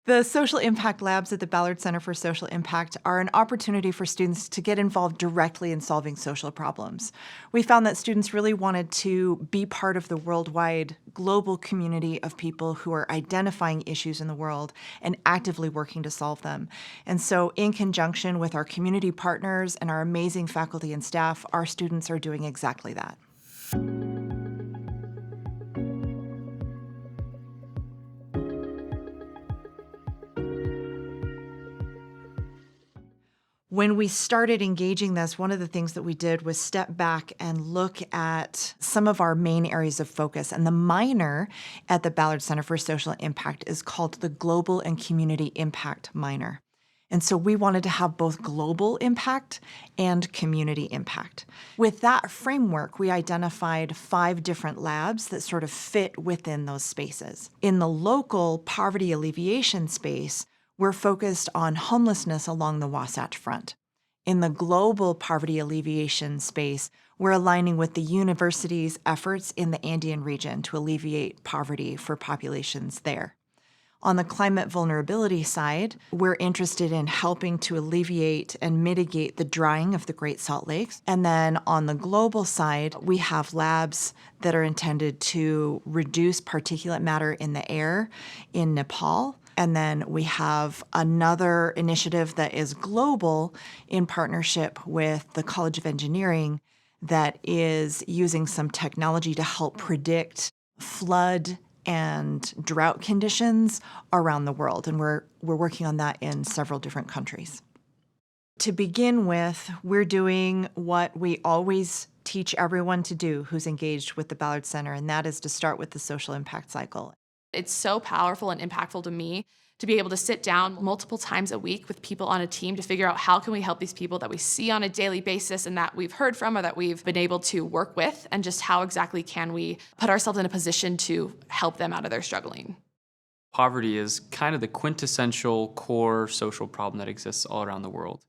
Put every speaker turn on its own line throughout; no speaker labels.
The Social Impact Labs at the Ballard Center for Social Impact are an opportunity for students to get involved directly in solving social problems. We found that students really wanted to be part of the worldwide global community of people who are identifying issues in the world and actively working to solve them. And so in conjunction with our community partners and our amazing faculty and staff, our students are doing exactly that. When we started engaging this, one of the things that we did was step back and look at some of our main areas of focus. And the minor at the Ballard Center for Social Impact is called the Global and Community Impact minor. And so we wanted to have both global impact and community impact. With that framework, we identified 5 different labs that sort of fit within those spaces. In the local poverty alleviation space, we're focused on homelessness along the Wasatch Front. In the global poverty alleviation space, we're aligning with the university's efforts in the Andean region to alleviate poverty for populations there. On the climate vulnerability side, we're interested in helping to alleviate and mitigate the drying of the Great Salt Lakes. And then on the global side, we have labs that are intended to reduce particulate matter in the air in Nepal. And then we have another initiative that is global in partnership with the College of Engineering that is using some technology to help predict flood and drought conditions around the world. And we're working on that in several different countries. To begin with, we're doing what we always teach everyone to do who's engaged with the Ballard Center, and that is to start with the social impact cycle.
It's so powerful and impactful to me to be able to sit down multiple times a week with people on a team to figure out how can we help these people that we see on a daily basis and that we've heard from or that we've been able to work with, and just how exactly can we put ourselves in a position to help them out of their struggling.
Poverty is kind of the quintessential core social problem that exists all around the world.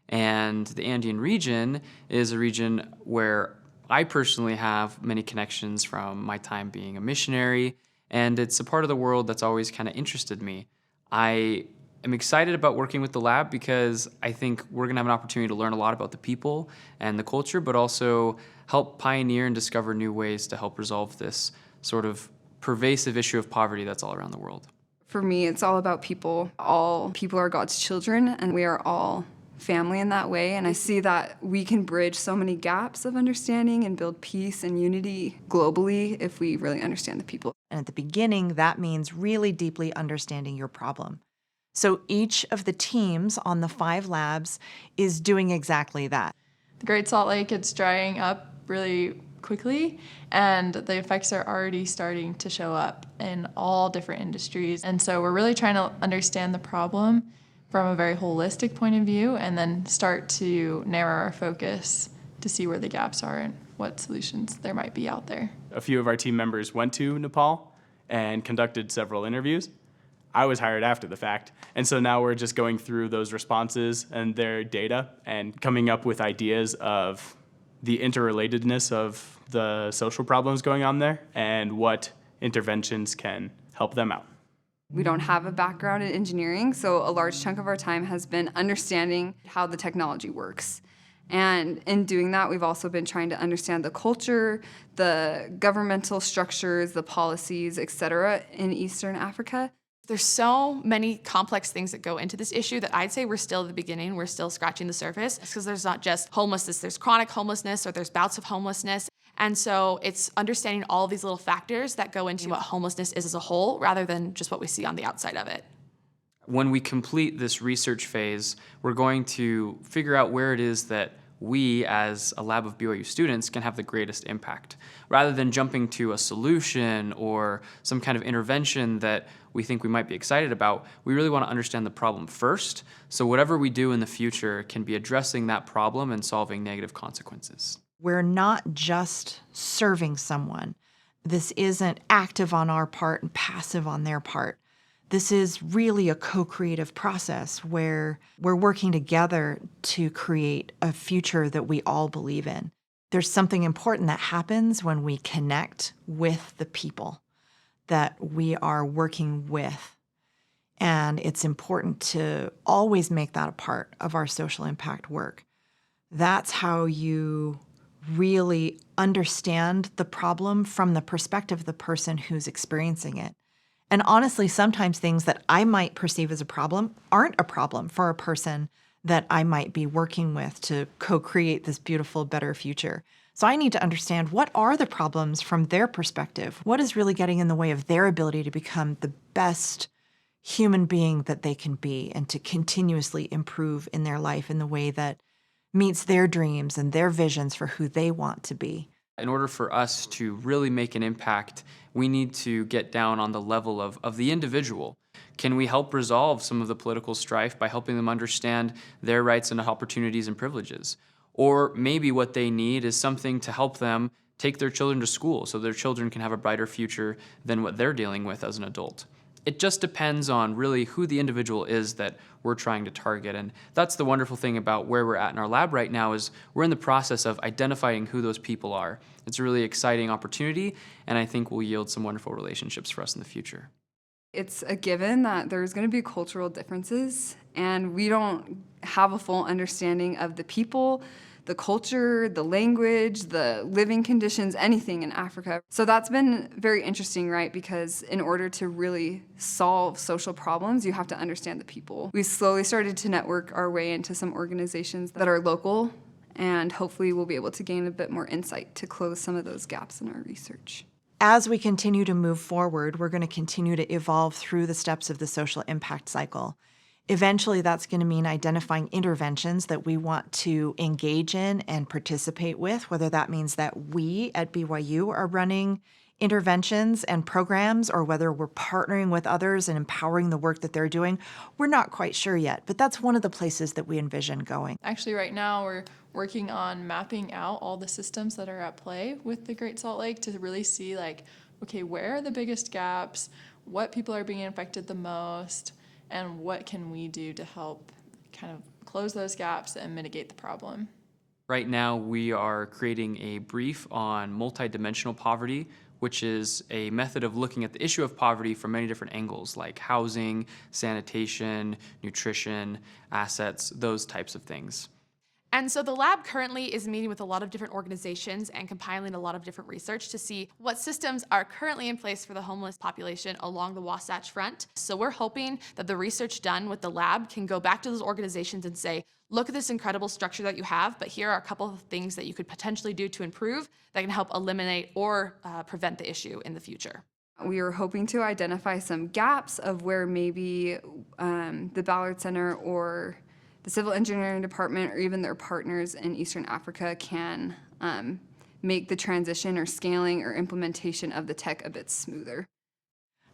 And the Andean region is a region where I personally have many connections from my time being a missionary, and it's a part of the world that's always kind of interested me. I am excited about working with the lab because I think we're going to have an opportunity to learn a lot about the people and the culture, but also help pioneer and discover new ways to help resolve this sort of pervasive issue of poverty that's all around the world.
For me, it's all about people. All people are God's children, and we are all family in that way. And I see that we can bridge so many gaps of understanding and build peace and unity globally if we really understand the people.
And at the beginning, that means really deeply understanding your problem. So each of the teams on the 5 labs is doing exactly that.
The Great Salt Lake, it's drying up really quickly, and the effects are already starting to show up in all different industries. And so we're really trying to understand the problem from a very holistic point of view, and then start to narrow our focus to see where the gaps are and what solutions there might be out there.
A few of our team members went to Nepal and conducted several interviews. I was hired after the fact, and so now we're just going through those responses and their data and coming up with ideas of the interrelatedness of the social problems going on there and what interventions can help them out.
We don't have a background in engineering, so a large chunk of our time has been understanding how the technology works. And in doing that, we've also been trying to understand the culture, the governmental structures, the policies, et cetera, in Eastern Africa.
There's so many complex things that go into this issue that I'd say we're still at the beginning. We're still scratching the surface, because there's not just homelessness, there's chronic homelessness or there's bouts of homelessness. And so it's understanding all of these little factors that go into what homelessness is as a whole, rather than just what we see on the outside of it.
When we complete this research phase, we're going to figure out where it is that we, as a lab of BYU students, can have the greatest impact. Rather than jumping to a solution or some kind of intervention that we think we might be excited about, we really want to understand the problem first, so whatever we do in the future can be addressing that problem and solving negative consequences.
We're not just serving someone. This isn't active on our part and passive on their part. This is really a co-creative process where we're working together to create a future that we all believe in. There's something important that happens when we connect with the people that we are working with. And it's important to always make that a part of our social impact work. That's how you really understand the problem from the perspective of the person who's experiencing it. And honestly, sometimes things that I might perceive as a problem aren't a problem for a person that I might be working with to co-create this beautiful, better future. So I need to understand, what are the problems from their perspective? What is really getting in the way of their ability to become the best human being that they can be, and to continuously improve in their life in the way that meets their dreams and their visions for who they want to be.
In order for us to really make an impact, we need to get down on the level of the individual. Can we help resolve some of the political strife by helping them understand their rights and opportunities and privileges? Or maybe what they need is something to help them take their children to school so their children can have a brighter future than what they're dealing with as an adult. It just depends on really who the individual is that we're trying to target. And that's the wonderful thing about where we're at in our lab right now, is we're in the process of identifying who those people are. It's a really exciting opportunity, and I think will yield some wonderful relationships for us in the future.
It's a given that there's going to be cultural differences, and we don't have a full understanding of the people, the culture, the language, the living conditions, anything in Africa. So that's been very interesting, right? Because in order to really solve social problems, you have to understand the people. We slowly started to network our way into some organizations that are local, and hopefully we'll be able to gain a bit more insight to close some of those gaps in our research.
As we continue to move forward, we're going to continue to evolve through the steps of the social impact cycle. Eventually, that's going to mean identifying interventions that we want to engage in and participate with, whether that means that we at BYU are running interventions and programs, or whether we're partnering with others and empowering the work that they're doing. We're not quite sure yet, but that's one of the places that we envision going.
Actually, right now we're working on mapping out all the systems that are at play with the Great Salt Lake to really see, like, okay, where are the biggest gaps, what people are being affected the most, and what can we do to help kind of close those gaps and mitigate the problem.
Right now, we are creating a brief on multidimensional poverty, which is a method of looking at the issue of poverty from many different angles, like housing, sanitation, nutrition, assets, those types of things.
And so the lab currently is meeting with a lot of different organizations and compiling a lot of different research to see what systems are currently in place for the homeless population along the Wasatch Front. So we're hoping that the research done with the lab can go back to those organizations and say, look at this incredible structure that you have, but here are a couple of things that you could potentially do to improve that can help eliminate or prevent the issue in the future.
We are hoping to identify some gaps of where maybe the Ballard Center or the Civil Engineering Department or even their partners in Eastern Africa can make the transition or scaling or implementation of the tech a bit smoother.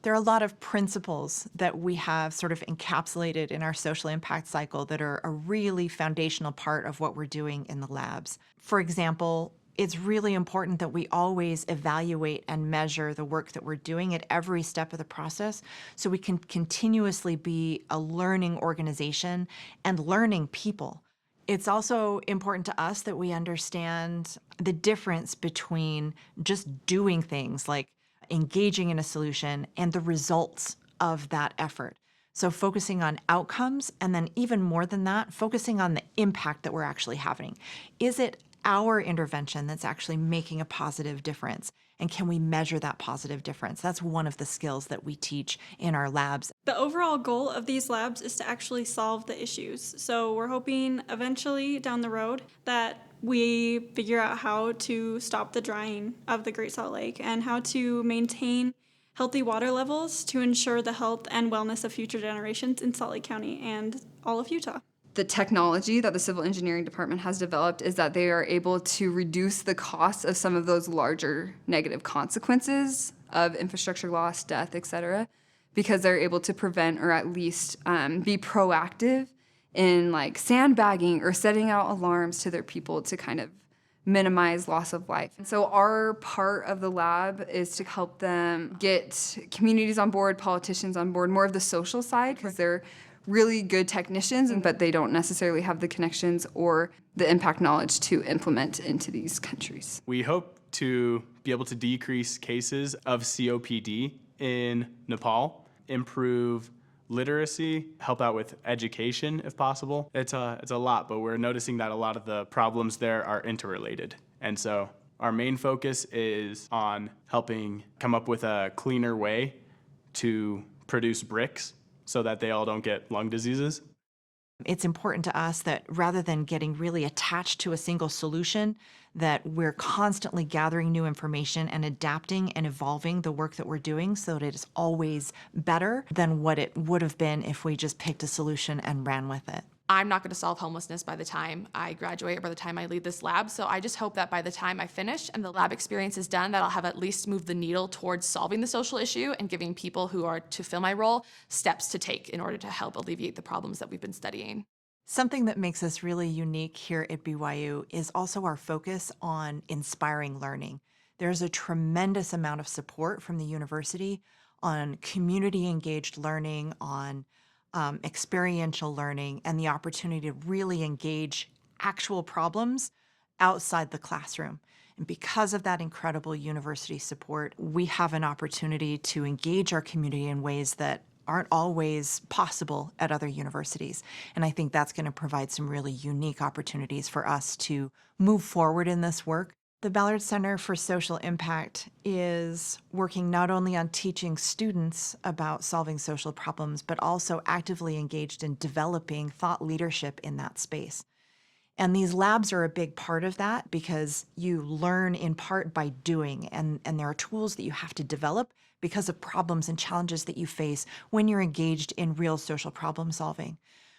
There are a lot of principles that we have sort of encapsulated in our social impact cycle that are a really foundational part of what we're doing in the labs. For example, it's really important that we always evaluate and measure the work that we're doing at every step of the process so we can continuously be a learning organization and learning people. It's also important to us that we understand the difference between just doing things like engaging in a solution and the results of that effort. So focusing on outcomes, and then even more than that, focusing on the impact that we're actually having. Is it our intervention that's actually making a positive difference? And can we measure that positive difference? That's one of the skills that we teach in our labs.
The overall goal of these labs is to actually solve the issues. So we're hoping eventually down the road that we figure out how to stop the drying of the Great Salt Lake and how to maintain healthy water levels to ensure the health and wellness of future generations in Salt Lake County and all of Utah.
The technology that the Civil Engineering Department has developed is that they are able to reduce the costs of some of those larger negative consequences of infrastructure loss, death, etc., because they're able to prevent or at least be proactive in like sandbagging or setting out alarms to their people to kind of minimize loss of life. And so our part of the lab is to help them get communities on board, politicians on board, more of the social side, because they're really good technicians, but they don't necessarily have the connections or the impact knowledge to implement into these countries.
We hope to be able to decrease cases of COPD in Nepal, improve literacy, help out with education if possible. It's a lot, but we're noticing that a lot of the problems there are interrelated. And so our main focus is on helping come up with a cleaner way to produce bricks so that they all don't get lung diseases.
It's important to us that rather than getting really attached to a single solution, that we're constantly gathering new information and adapting and evolving the work that we're doing so that it is always better than what it would have been if we just picked a solution and ran with it.
I'm not going to solve homelessness by the time I graduate or by the time I leave this lab. So I just hope that by the time I finish and the lab experience is done, that I'll have at least moved the needle towards solving the social issue and giving people who are to fill my role steps to take in order to help alleviate the problems that we've been studying.
Something that makes us really unique here at BYU is also our focus on inspiring learning. There's a tremendous amount of support from the university on community-engaged learning, on experiential learning, and the opportunity to really engage actual problems outside the classroom. And because of that incredible university support, we have an opportunity to engage our community in ways that aren't always possible at other universities. And I think that's going to provide some really unique opportunities for us to move forward in this work. The Ballard Center for Social Impact is working not only on teaching students about solving social problems, but also actively engaged in developing thought leadership in that space. And these labs are a big part of that because you learn in part by doing, and there are tools that you have to develop because of problems and challenges that you face when you're engaged in real social problem solving.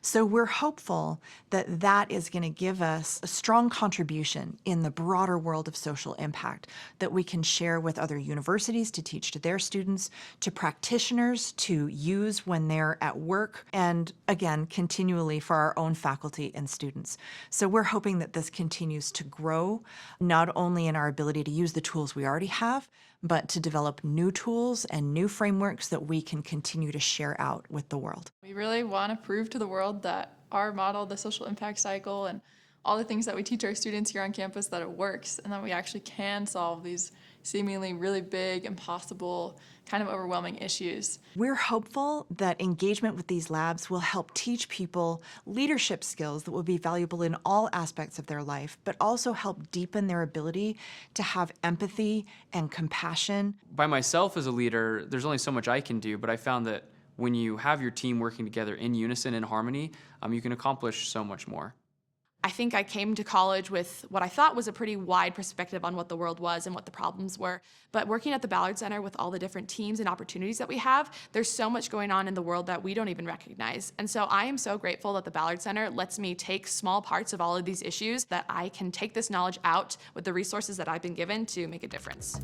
So we're hopeful that that is going to give us a strong contribution in the broader world of social impact that we can share with other universities to teach to their students, to practitioners to use when they're at work, and again, continually for our own faculty and students. So we're hoping that this continues to grow, not only in our ability to use the tools we already have, but to develop new tools and new frameworks that we can continue to share out with the world.
We really want to prove to the world that our model, the social impact cycle, and all the things that we teach our students here on campus, that it works and that we actually can solve these seemingly really big, impossible, kind of overwhelming issues.
We're hopeful that engagement with these labs will help teach people leadership skills that will be valuable in all aspects of their life, but also help deepen their ability to have empathy and compassion.
By myself as a leader, there's only so much I can do, but I found that when you have your team working together in unison, in harmony, you can accomplish so much more.
I think I came to college with what I thought was a pretty wide perspective on what the world was and what the problems were. But working at the Ballard Center with all the different teams and opportunities that we have, there's so much going on in the world that we don't even recognize. And so I am so grateful that the Ballard Center lets me take small parts of all of these issues, that I can take this knowledge out with the resources that I've been given to make a difference.